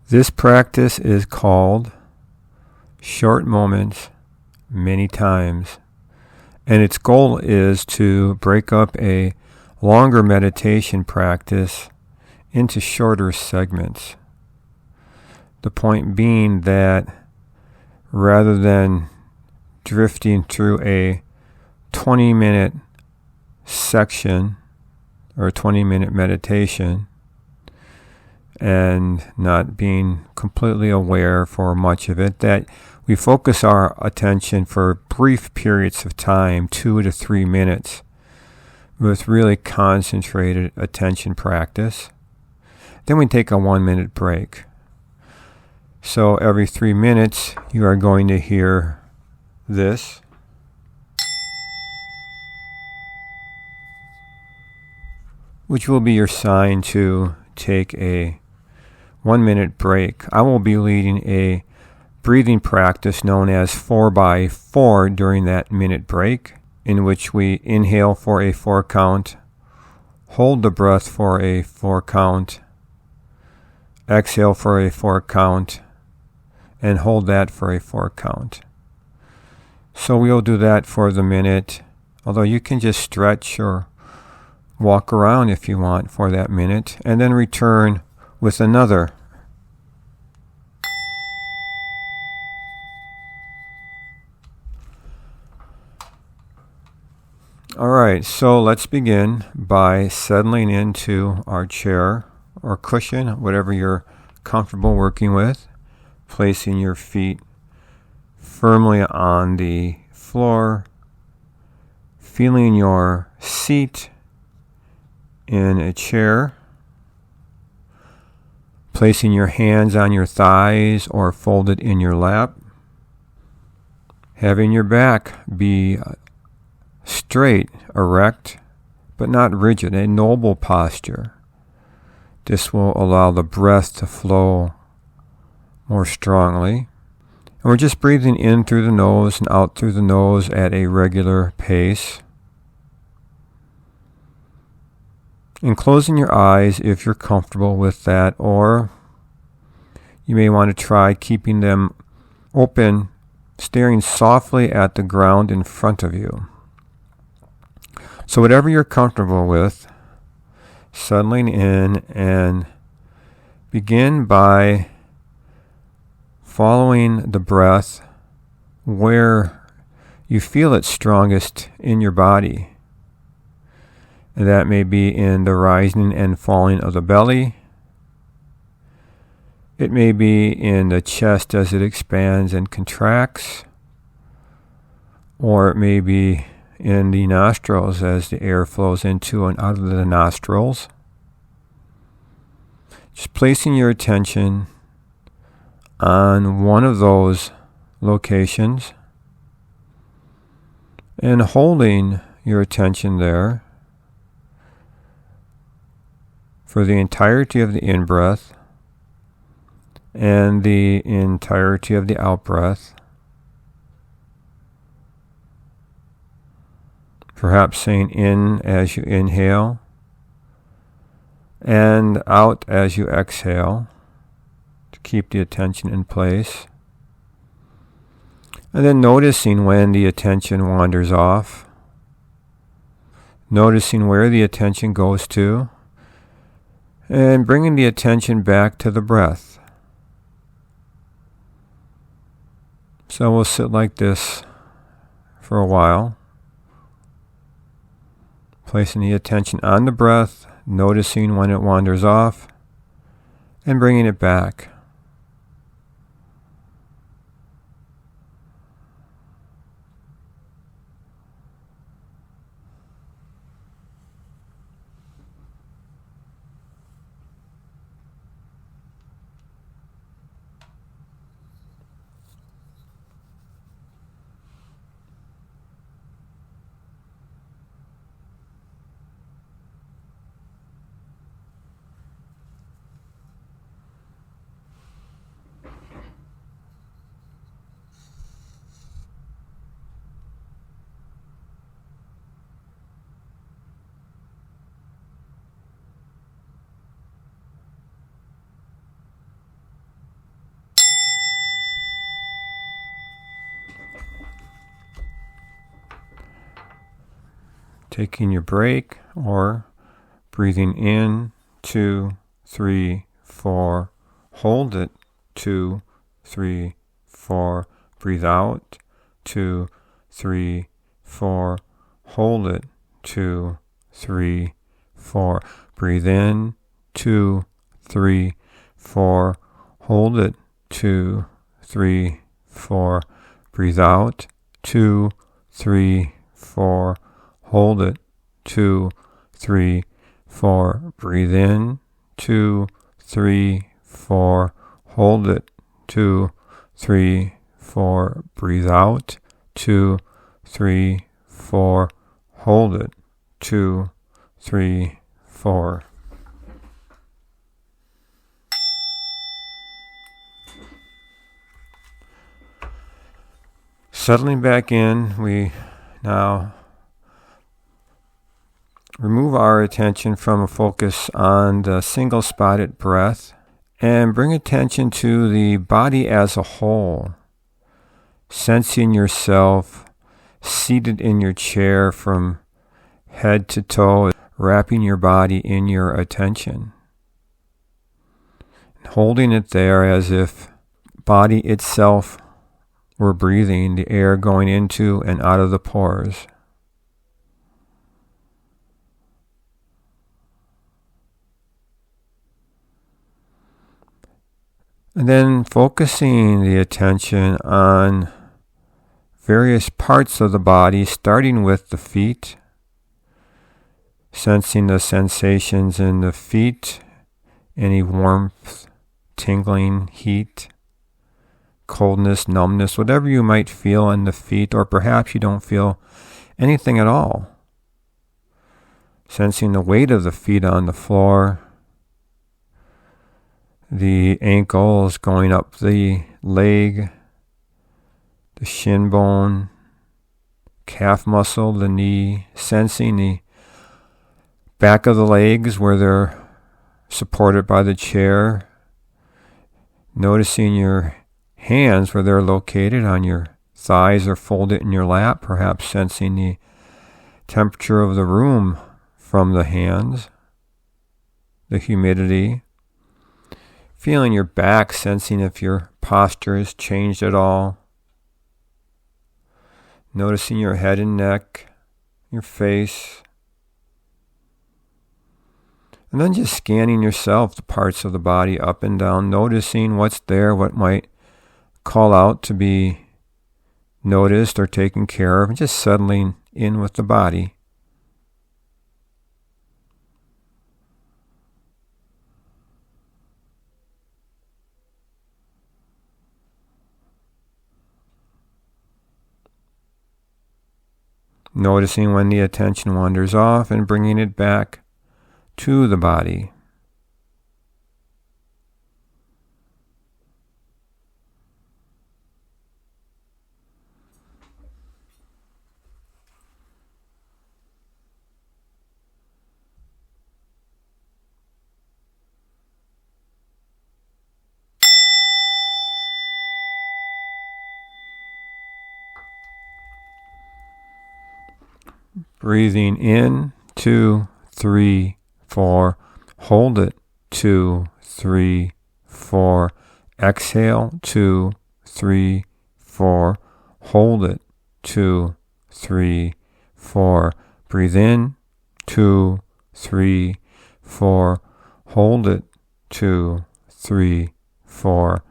This practice is called short moments many times, and its goal is to break up a longer meditation practice into shorter segments. The point being that rather than drifting through a 20-minute section or a 20-minute meditation and not being completely aware for much of it, that we focus our attention for brief periods of time, 2 to 3 minutes, with really concentrated attention practice. Then we take a 1-minute break. So every 3 minutes, you are going to hear this. Which will be your sign to take a 1-minute break. I will be leading a breathing practice known as 4x4 during that minute break, in which we inhale for a 4 count, hold the breath for a 4 count, exhale for a 4 count, and hold that for a 4 count. So we'll do that for the minute, although you can just stretch or walk around if you want for that minute, and then return with another. Alright, so let's begin by settling into our chair or cushion, whatever you're comfortable working with, placing your feet firmly on the floor, feeling your seat in a chair, placing your hands on your thighs or folded in your lap, having your back be straight, erect, but not rigid, a noble posture. This will allow the breath to flow more strongly. And we're just breathing in through the nose and out through the nose at a regular pace. And closing your eyes if you're comfortable with that, or you may want to try keeping them open, staring softly at the ground in front of you. So whatever you're comfortable with, settling in, and begin by following the breath where you feel it strongest in your body. And that may be in the rising and falling of the belly. It may be in the chest as it expands and contracts. Or it may be in the nostrils as the air flows into and out of the nostrils. Just placing your attention on one of those locations and holding your attention there for the entirety of the in-breath and the entirety of the out-breath. Perhaps saying in as you inhale and out as you exhale to keep the attention in place. And then noticing when the attention wanders off. Noticing where the attention goes to. And bringing the attention back to the breath. So we'll sit like this for a while. Placing the attention on the breath, noticing when it wanders off, and bringing it back. taking your break, or breathing in, 2, 3, 4, hold it, 2, 3, 4, breathe out, 2, 3, 4, hold it, 2, 3, 4, breathe in, 2, 3, 4, hold it, 2, 3, 4, breathe out, 2, 3, 4, hold it, 2, 3, 4, breathe in, 2, 3, 4, hold it, 2, 3, 4, breathe out, 2, 3, 4, hold it, 2, 3, 4. Settling back in, we now remove our attention from a focus on the single spotted breath and bring attention to the body as a whole, sensing yourself seated in your chair from head to toe, wrapping your body in your attention, holding it there as if body itself were breathing, the air going into and out of the pores. And then focusing the attention on various parts of the body, starting with the feet, sensing the sensations in the feet, any warmth, tingling, heat, coldness, numbness, whatever you might feel in the feet, or perhaps you don't feel anything at all. Sensing the weight of the feet on the floor, the ankles going up the leg, the shin bone, calf muscle, the knee, sensing the back of the legs where they're supported by the chair, noticing your hands where they're located on your thighs or folded in your lap, perhaps sensing the temperature of the room from the hands, the humidity, feeling your back, sensing if your posture has changed at all, noticing your head and neck, your face, and then just scanning yourself, the parts of the body up and down, noticing what's there, what might call out to be noticed or taken care of, and just settling in with the body. Noticing when the attention wanders off and bringing it back to the body. Breathing in, 2, 3, 4. Hold it, 2, 3, 4. Exhale, 2, 3, 4. Hold it, 2, 3, 4. Breathe in, 2, 3, 4. Hold it, 2, 3, 4.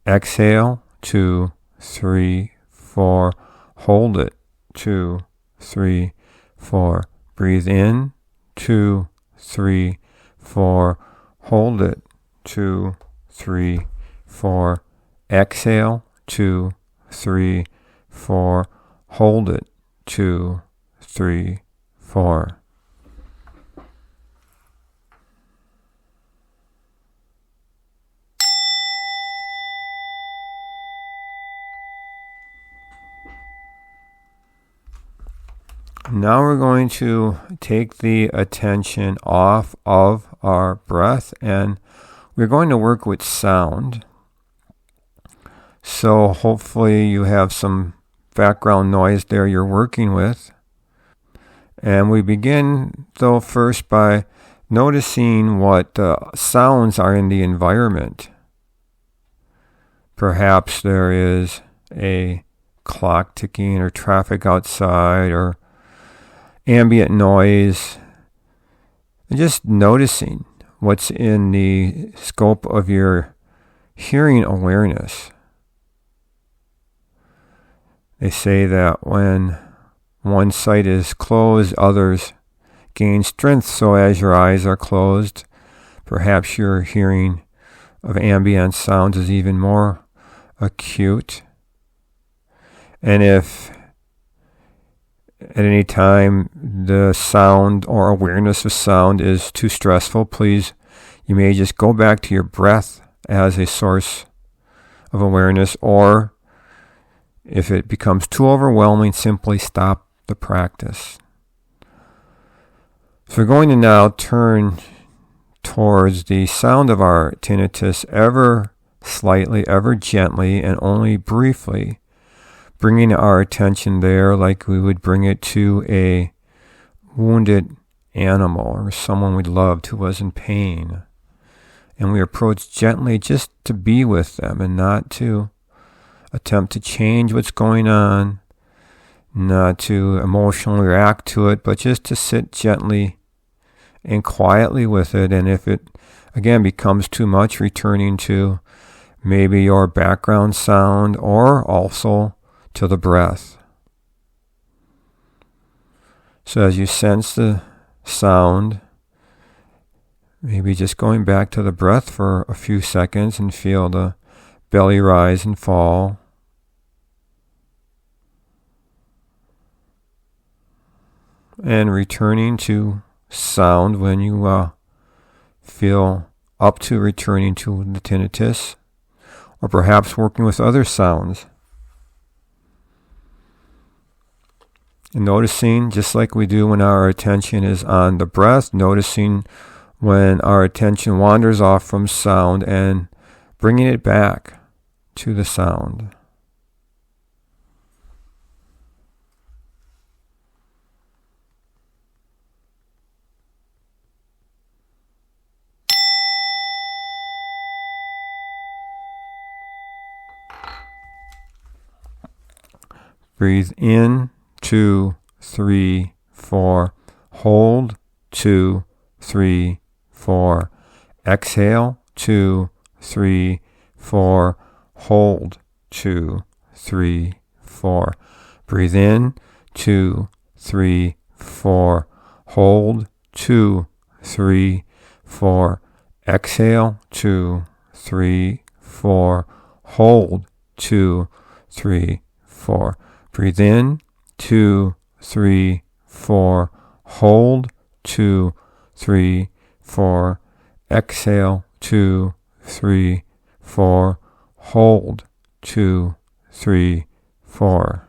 Exhale, 2, 3, 4. Hold it, 2, 3, 4. Breathe in, 2, 3, 4. Hold it, 2, 3, 4. Exhale, 2, 3, 4. Hold it, 2, 3, 4. Now we're going to take the attention off of our breath, and we're going to work with sound. So hopefully you have some background noise there you're working with. And we begin, though, first by noticing what sounds are in the environment. Perhaps there is a clock ticking or traffic outside or ambient noise. And just noticing what's in the scope of your hearing awareness. They say that when one sight is closed, others gain strength. So as your eyes are closed, perhaps your hearing of ambient sounds is even more acute. And if at any time the sound or awareness of sound is too stressful, please, you may just go back to your breath as a source of awareness, or if it becomes too overwhelming, simply stop the practice. So we're going to now turn towards the sound of our tinnitus ever slightly, ever gently, and only briefly, bringing our attention there like we would bring it to a wounded animal or someone we loved who was in pain. And we approach gently just to be with them and not to attempt to change what's going on, not to emotionally react to it, but just to sit gently and quietly with it. And if it, again, becomes too much, returning to maybe your background sound or also to the breath. So as you sense the sound, maybe just going back to the breath for a few seconds and feel the belly rise and fall. And returning to sound when you feel up to returning to the tinnitus, or perhaps working with other sounds. And noticing, just like we do when our attention is on the breath, noticing when our attention wanders off from sound and bringing it back to the sound. Breathe in, 2, 3, 4. Hold, 2, 3, 4. Exhale, 2, 3, 4. Hold, 2, 3, 4. Breathe in, 2, 3, 4. Hold, 2, 3, 4. Exhale, 2, 3, 4. Hold, 2, 3, 4. Breathe in, 2, 3, 4. Hold, 2, 3, 4. Exhale, 2, 3, 4. Hold, 2, 3, 4.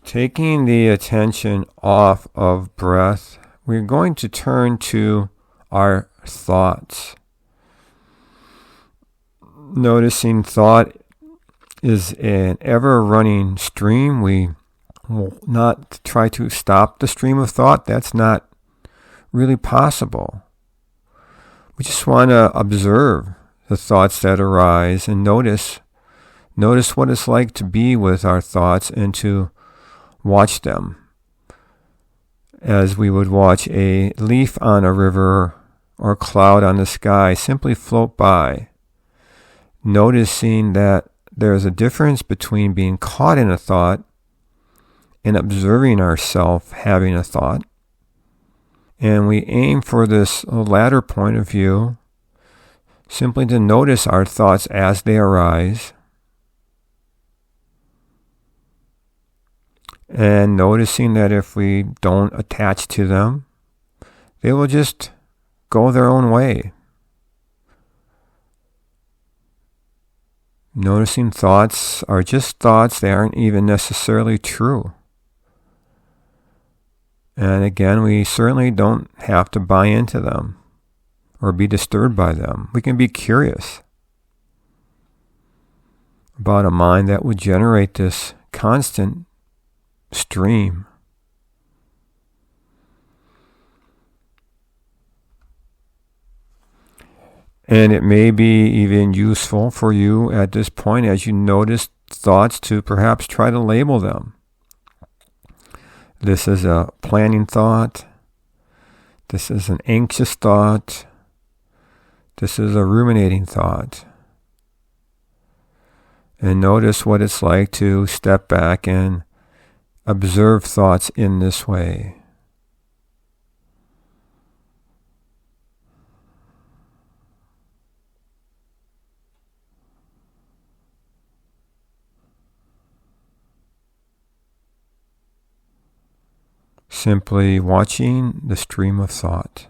Taking the attention off of breath, we're going to turn to our thoughts. Noticing thought is an ever-running stream. We will not try to stop the stream of thought. That's not really possible. We just want to observe the thoughts that arise and notice what it's like to be with our thoughts and to watch them as we would watch a leaf on a river or a cloud on the sky simply float by, noticing that there's a difference between being caught in a thought and observing ourselves having a thought. And we aim for this latter point of view, simply to notice our thoughts as they arise, and noticing that if we don't attach to them, they will just go their own way. Noticing thoughts are just thoughts, they aren't even necessarily true. And again, we certainly don't have to buy into them or be disturbed by them. We can be curious about a mind that would generate this constant stream. And it may be even useful for you at this point as you notice thoughts to perhaps try to label them. This is a planning thought. This is an anxious thought. This is a ruminating thought. And notice what it's like to step back and observe thoughts in this way. Simply watching the stream of thought.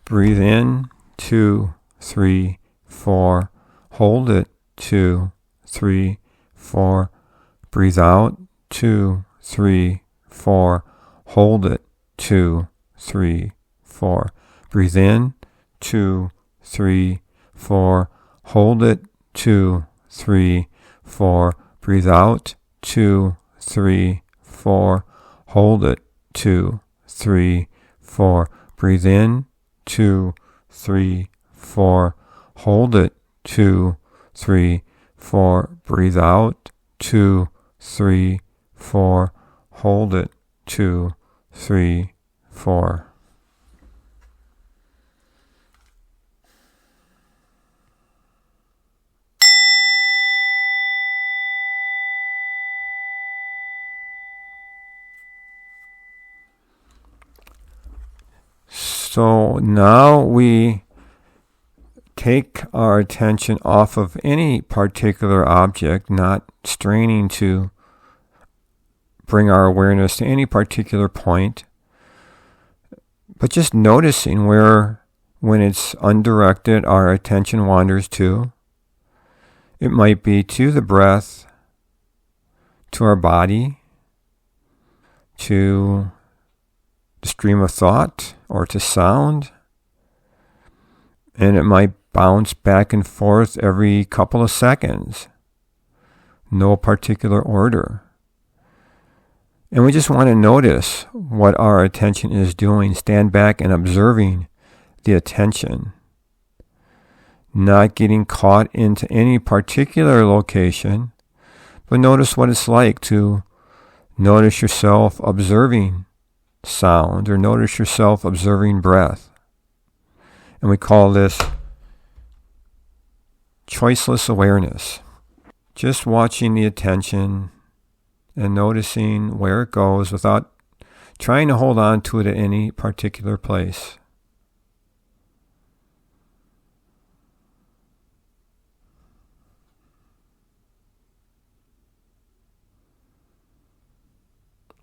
Breathe in, 2, 3, 4. Hold it, 2, 3, 4. Breathe out, 2, 3, 4. Hold it, 2, 3, 4. Breathe in, 2, 3, 4. Hold it, 2, 3, 4. Breathe out, 2, 3, 4. Hold it, 2, 3, 4. Breathe in, 2, 3, 4. Hold it, 2, 3, 4. Breathe out, 2, 3, 4. Hold it, 2, 3, 4. So now we take our attention off of any particular object, not straining to bring our awareness to any particular point, but just noticing where, when it's undirected, our attention wanders to. It might be to the breath, to our body, to the stream of thought, or to sound. And it might bounce back and forth every couple of seconds. No particular order. And we just want to notice what our attention is doing. Stand back and observing the attention. Not getting caught into any particular location, but notice what it's like to notice yourself observing sound, or notice yourself observing breath. And we call this choiceless awareness. Just watching the attention and noticing where it goes without trying to hold on to it at any particular place.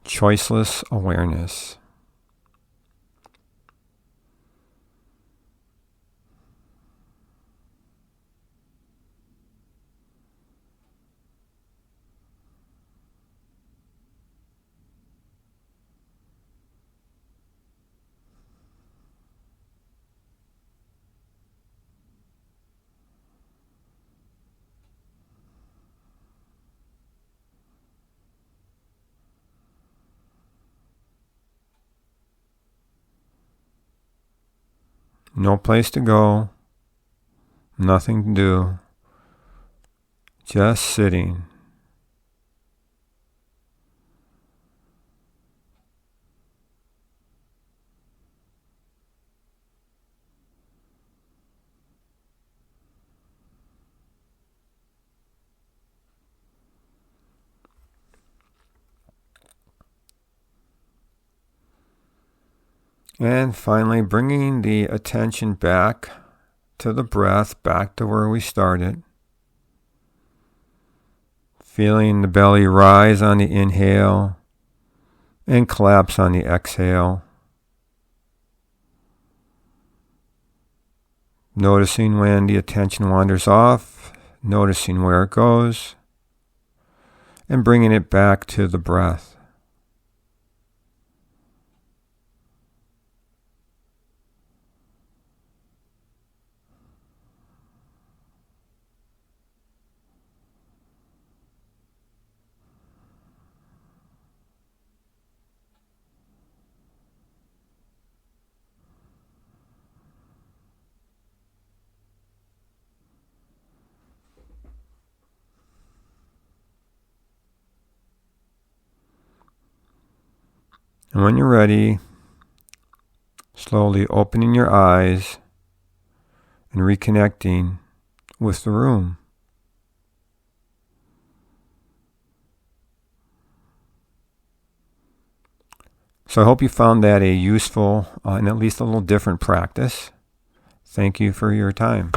Choiceless awareness. No place to go, nothing to do, just sitting. And finally, bringing the attention back to the breath, back to where we started. Feeling the belly rise on the inhale and collapse on the exhale. Noticing when the attention wanders off, noticing where it goes, and bringing it back to the breath. And when you're ready, slowly opening your eyes and reconnecting with the room. So I hope you found that a useful and at least a little different practice. Thank you for your time.